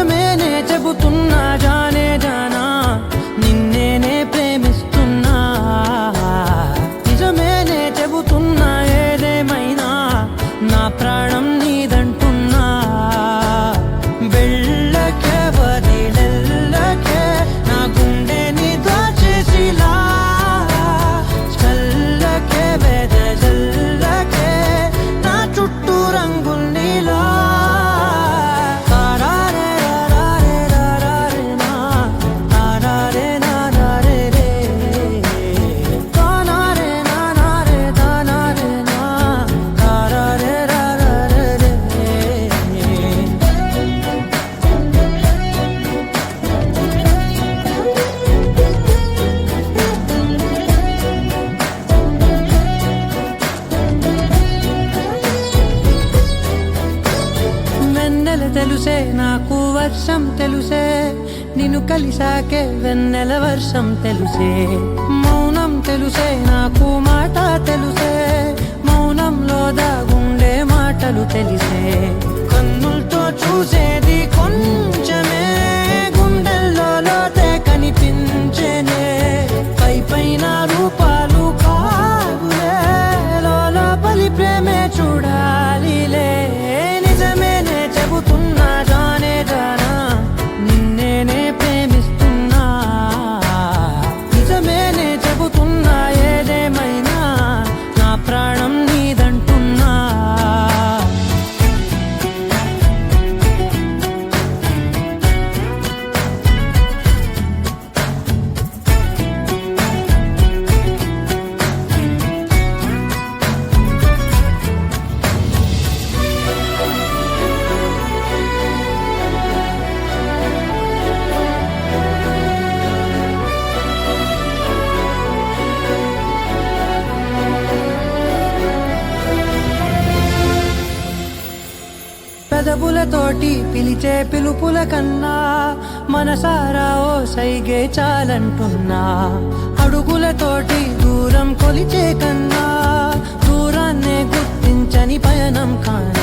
నిజమేనే చెబుతున్నా జానే జానా నిన్నేనే ప్రేమిస్తున్నా నిజమేనే చెబుతున్నా ఏదేమైనా నా ప్రాణం నీదంటున్నా వెళ్ళకే వదిలెళ్ళకే నా గుండెని దాచేసిలా చల్లకే వెదజల్లకే నా చుట్టూ రంగుల్నిలా తెలుసే నాకు వర్షం తెలుసే నిన్ను కలిసాకే వెన్నెల వర్షం తెలుసే మౌనం తెలుసే నాకు మాట తెలుసే మౌనంలో దాగుండే మాటలు తెలిసే కన్నులతో చూసేది కొంచెమే గుండెల్లో లోతే కనిపించేనే పై పైన రూపాలు కాదులే లోపలి ప్రేమే చూడాలిలే నిజమేనే చెబుతున్నా జానే జానా నిన్నేనే ప్రేమిస్తున్నా నిజమేనే చెబుతున్నా ఏదేమైనా నా ప్రాణం నీదంటున్నా పెదవులతోటి పిలిచే పిలుపుల కన్నా మనసారా ఓ సైగే చాలంటున్నా అడుగులతోటి దూరం కొలిచే కన్నా దూరాన్నే గుర్తించని పయనం కాని